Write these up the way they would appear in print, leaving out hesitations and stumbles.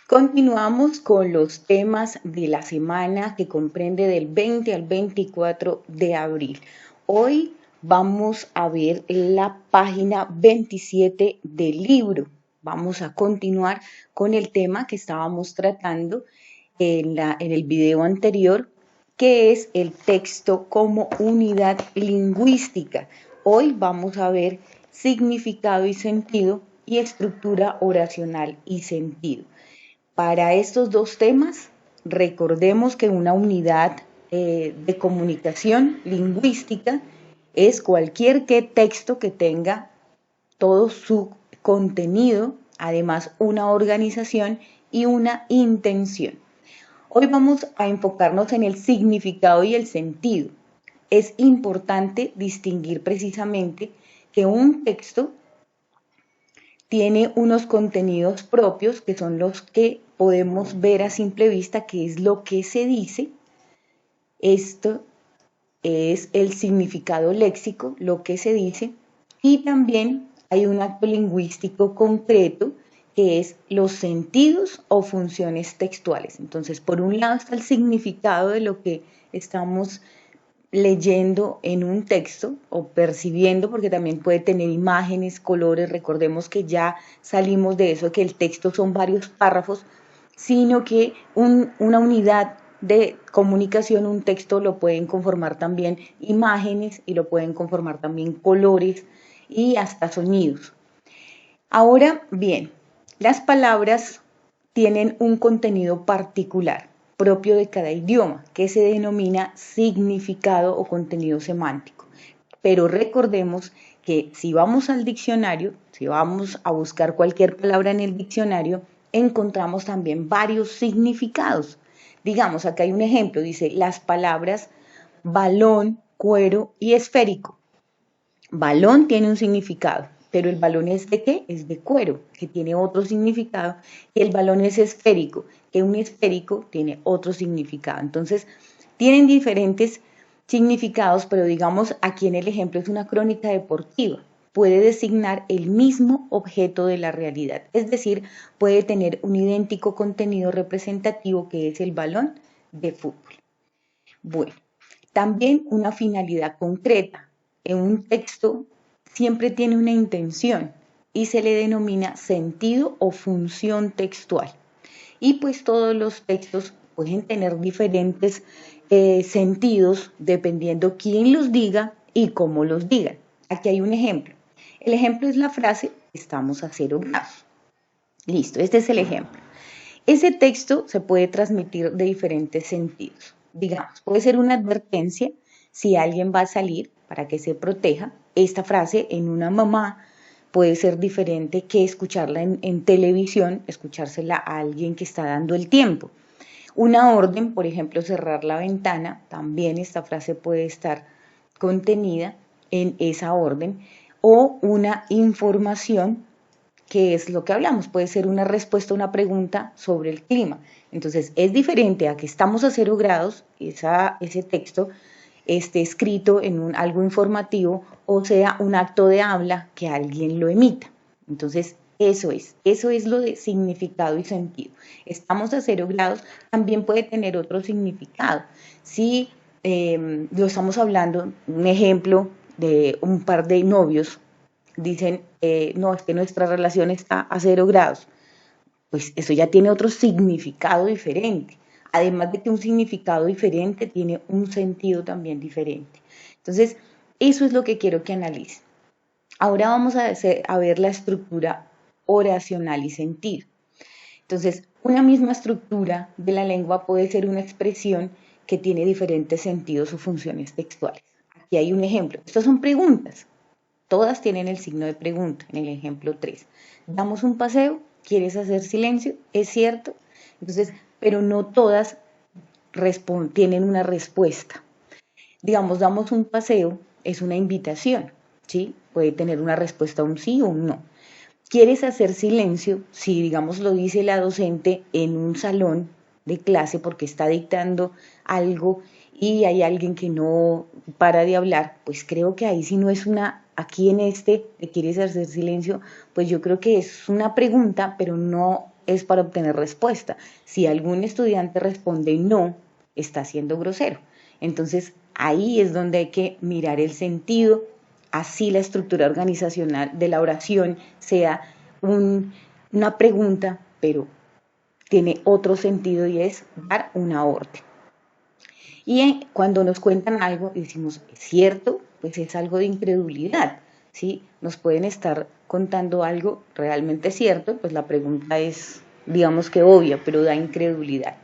Continuamos con los temas de la semana que comprende del 20 al 24 de abril. Hoy vamos a ver la página 27 del libro. Vamos a continuar con el tema que estábamos tratando en el video anterior, que es el texto como unidad lingüística. Hoy vamos a ver significado y sentido y estructura oracional y sentido. Para estos dos temas, recordemos que una unidad de comunicación lingüística es cualquier texto que tenga todo su contenido, además una organización y una intención. Hoy vamos a enfocarnos en el significado y el sentido. Es importante distinguir precisamente que un texto tiene unos contenidos propios que son los que podemos ver a simple vista, que es lo que se dice. Esto es el significado léxico, lo que se dice, y también hay un acto lingüístico concreto que es los sentidos o funciones textuales. Entonces, por un lado está el significado de lo que estamos leyendo en un texto o percibiendo, porque también puede tener imágenes, colores. Recordemos que ya salimos de eso, que el texto son varios párrafos, sino que una unidad de comunicación, un texto lo pueden conformar también imágenes y lo pueden conformar también colores y hasta sonidos. Ahora bien, las palabras tienen un contenido particular propio de cada idioma, que se denomina significado o contenido semántico. Pero recordemos que si vamos al diccionario, si vamos a buscar cualquier palabra en el diccionario, encontramos también varios significados. Digamos, acá hay un ejemplo, dice las palabras balón, cuero y esférico. Balón tiene un significado, pero el balón es de ¿qué? Es de cuero, que tiene otro significado, y el balón es esférico, que un esférico tiene otro significado. Entonces, tienen diferentes significados, pero digamos aquí en el ejemplo es una crónica deportiva. Puede designar el mismo objeto de la realidad, es decir, puede tener un idéntico contenido representativo que es el balón de fútbol. Bueno, también una finalidad concreta. En un texto siempre tiene una intención y se le denomina sentido o función textual. Y pues todos los textos pueden tener diferentes sentidos dependiendo quién los diga y cómo los digan. Aquí hay un ejemplo. El ejemplo es la frase estamos a 0 grados. Listo, este es el ejemplo. Ese texto se puede transmitir de diferentes sentidos. Digamos, puede ser una advertencia si alguien va a salir para que se proteja. Esta frase en una mamá puede ser diferente que escucharla en televisión, escuchársela a alguien que está dando el tiempo. Una orden, por ejemplo, cerrar la ventana, también esta frase puede estar contenida en esa orden. O una información, que es lo que hablamos, puede ser una respuesta a una pregunta sobre el clima. Entonces, es diferente a que estamos a 0 grados, ese texto esté escrito en algo informativo o sea un acto de habla que alguien lo emita. Entonces, eso es lo de significado y sentido. Estamos a 0 grados, también puede tener otro significado. Si lo estamos hablando, un ejemplo de un par de novios, dicen, no, es que nuestra relación está a 0 grados, pues eso ya tiene otro significado diferente. Además de que un significado diferente tiene un sentido también diferente. Entonces, eso es lo que quiero que analicen. Ahora vamos a ver la estructura oracional y sentido. Entonces, una misma estructura de la lengua puede ser una expresión que tiene diferentes sentidos o funciones textuales. Aquí hay un ejemplo. Estas son preguntas. Todas tienen el signo de pregunta en el ejemplo 3. Damos un paseo, ¿quieres hacer silencio? ¿Es cierto? Entonces, pero no todas tienen una respuesta. Digamos, damos un paseo, es una invitación, ¿sí? Puede tener una respuesta un sí o un no. ¿Quieres hacer silencio? Si, digamos, lo dice la docente en un salón de clase porque está dictando algo y hay alguien que no para de hablar, pues creo que ahí si no es aquí en ¿quieres hacer silencio? Pues yo creo que es una pregunta, pero no es para obtener respuesta. Si algún estudiante responde no, está siendo grosero. Entonces, ahí es donde hay que mirar el sentido, así la estructura organizacional de la oración sea una pregunta, pero tiene otro sentido y es dar una orden. Y cuando nos cuentan algo y decimos, ¿es cierto? Pues es algo de incredulidad, ¿sí? Nos pueden estar contando algo realmente cierto, pues la pregunta es, digamos que obvia, pero da incredulidad.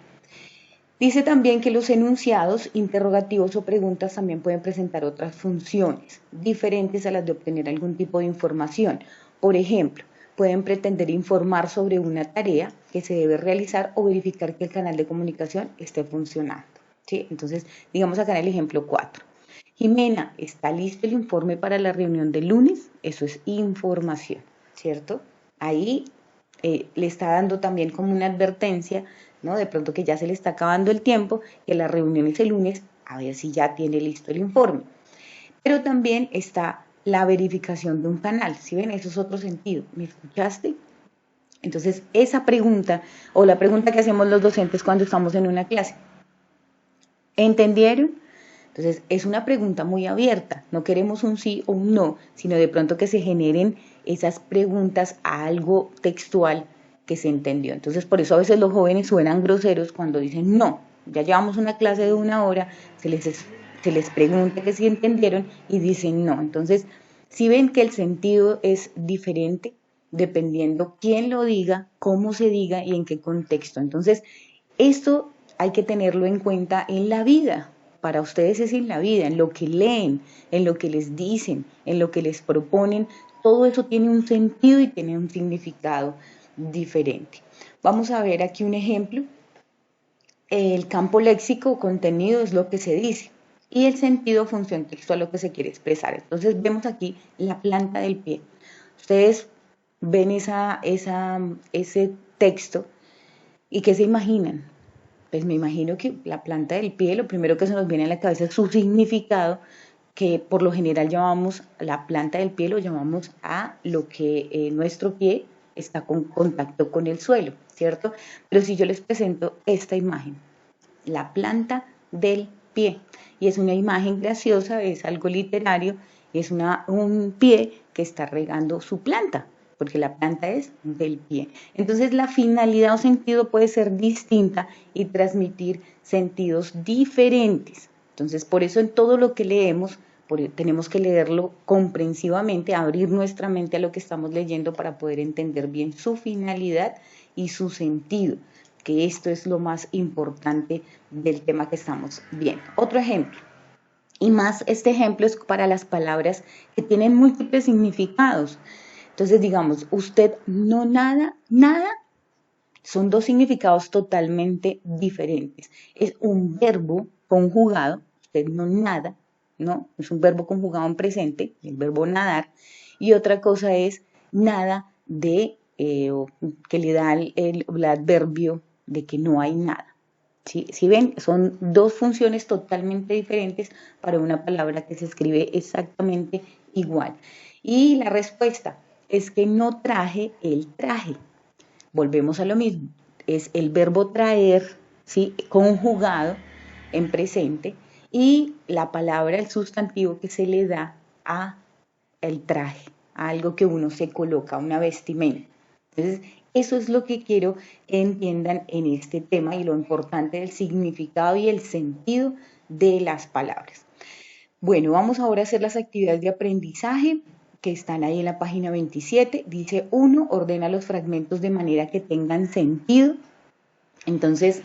Dice también que los enunciados, interrogativos o preguntas también pueden presentar otras funciones, diferentes a las de obtener algún tipo de información. Por ejemplo, pueden pretender informar sobre una tarea que se debe realizar o verificar que el canal de comunicación esté funcionando. ¿Sí? Entonces, digamos acá en el ejemplo 4. Jimena, ¿está listo el informe para la reunión del lunes? Eso es información, ¿cierto? Ahí le está dando también como una advertencia, ¿no? De pronto que ya se le está acabando el tiempo, que la reunión es el lunes, a ver si ya tiene listo el informe. Pero también está la verificación de un canal, ¿sí ven? Eso es otro sentido. ¿Me escuchaste? Entonces, esa pregunta, o la pregunta que hacemos los docentes cuando estamos en una clase, ¿entendieron? Entonces, es una pregunta muy abierta. No queremos un sí o un no, sino de pronto que se generen esas preguntas a algo textual que se entendió. Entonces, por eso a veces los jóvenes suenan groseros cuando dicen no. Ya llevamos una clase de 1 hora, se les pregunta que si entendieron y dicen no. Entonces, si ven que el sentido es diferente dependiendo quién lo diga, cómo se diga y en qué contexto. Entonces, esto hay que tenerlo en cuenta en la vida. Para ustedes es en la vida, en lo que leen, en lo que les dicen, en lo que les proponen. Todo eso tiene un sentido y tiene un significado diferente. Vamos a ver aquí un ejemplo. El campo léxico o contenido es lo que se dice y el sentido función textual lo que se quiere expresar. Entonces vemos aquí la planta del pie. Ustedes ven ese texto y ¿qué se imaginan? Pues me imagino que la planta del pie, lo primero que se nos viene a la cabeza es su significado, que por lo general llamamos la planta del pie, lo llamamos a lo que nuestro pie está con contacto con el suelo, ¿cierto? Pero si yo les presento esta imagen, la planta del pie, y es una imagen graciosa, es algo literario, es un pie que está regando su planta, porque la planta es del pie. Entonces la finalidad o sentido puede ser distinta y transmitir sentidos diferentes. Entonces por eso en todo lo que leemos tenemos que leerlo comprensivamente, abrir nuestra mente a lo que estamos leyendo para poder entender bien su finalidad y su sentido, que esto es lo más importante del tema que estamos viendo. Otro ejemplo. Y más este ejemplo es para las palabras que tienen múltiples significados. Entonces, digamos, usted no nada, nada, son dos significados totalmente diferentes. Es un verbo conjugado, usted no nada, ¿no? Es un verbo conjugado en presente, el verbo nadar, y otra cosa es nada que le da el adverbio de que no hay nada. ¿Sí? Si ven, son dos funciones totalmente diferentes para una palabra que se escribe exactamente igual. Y la respuesta es que no traje el traje. Volvemos a lo mismo. Es el verbo traer, ¿sí? Conjugado en presente y la palabra, el sustantivo que se le da a el traje, a algo que uno se coloca, una vestimenta. Entonces, eso es lo que quiero que entiendan en este tema y lo importante del significado y el sentido de las palabras. Bueno, vamos ahora a hacer las actividades de aprendizaje que están ahí en la página 27. Dice 1, ordena los fragmentos de manera que tengan sentido. Entonces,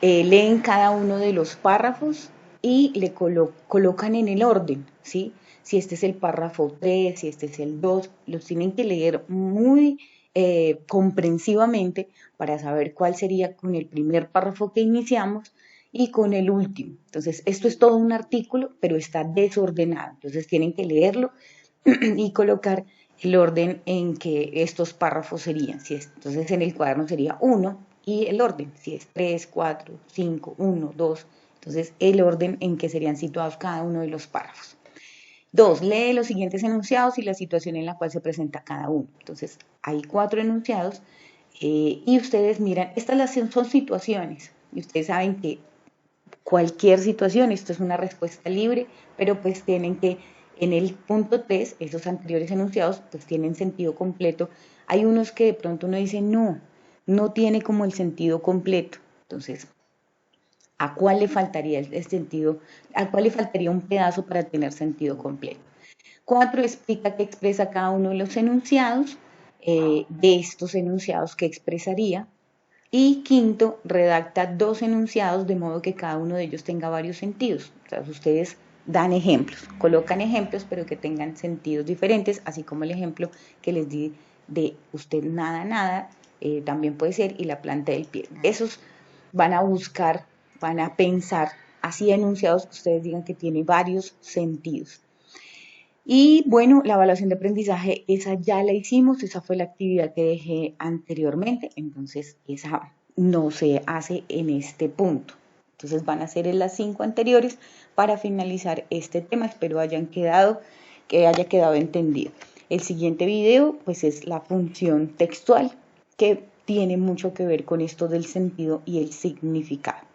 leen cada uno de los párrafos y le colocan en el orden, ¿sí? Si este es el párrafo 3, si este es el 2, los tienen que leer muy comprensivamente para saber cuál sería con el primer párrafo que iniciamos y con el último. Entonces, esto es todo un artículo, pero está desordenado. Entonces, tienen que leerlo y colocar el orden en que estos párrafos serían. Entonces, en el cuaderno sería 1 y el orden, si es 3, 4, 5, 1, 2. Entonces, el orden en que serían situados cada uno de los párrafos. 2, lee los siguientes enunciados y la situación en la cual se presenta cada uno. Entonces, hay 4 enunciados Y ustedes miran, son situaciones, y ustedes saben que cualquier situación, esto es una respuesta libre, pero pues tienen que, en el punto 3, esos anteriores enunciados, pues tienen sentido completo. Hay unos que de pronto uno dice, no, no tiene como el sentido completo. Entonces, ¿a cuál le faltaría el sentido? ¿A cuál le faltaría un pedazo para tener sentido completo? 4, explica qué expresa cada uno de los enunciados, de estos enunciados que expresaría. Y quinto, redacta 2 enunciados de modo que cada uno de ellos tenga varios sentidos. O sea, ustedes dan ejemplos, colocan ejemplos, pero que tengan sentidos diferentes, así como el ejemplo que les di de usted nada, nada, también puede ser, y la planta del pie. Esos van a buscar, van a pensar así enunciados que ustedes digan que tiene varios sentidos. Y bueno, la evaluación de aprendizaje, esa ya la hicimos, esa fue la actividad que dejé anteriormente, entonces esa no se hace en este punto. Entonces van a ser en las 5 anteriores para finalizar este tema. Espero que haya quedado entendido. El siguiente video pues es la función textual, que tiene mucho que ver con esto del sentido y el significado.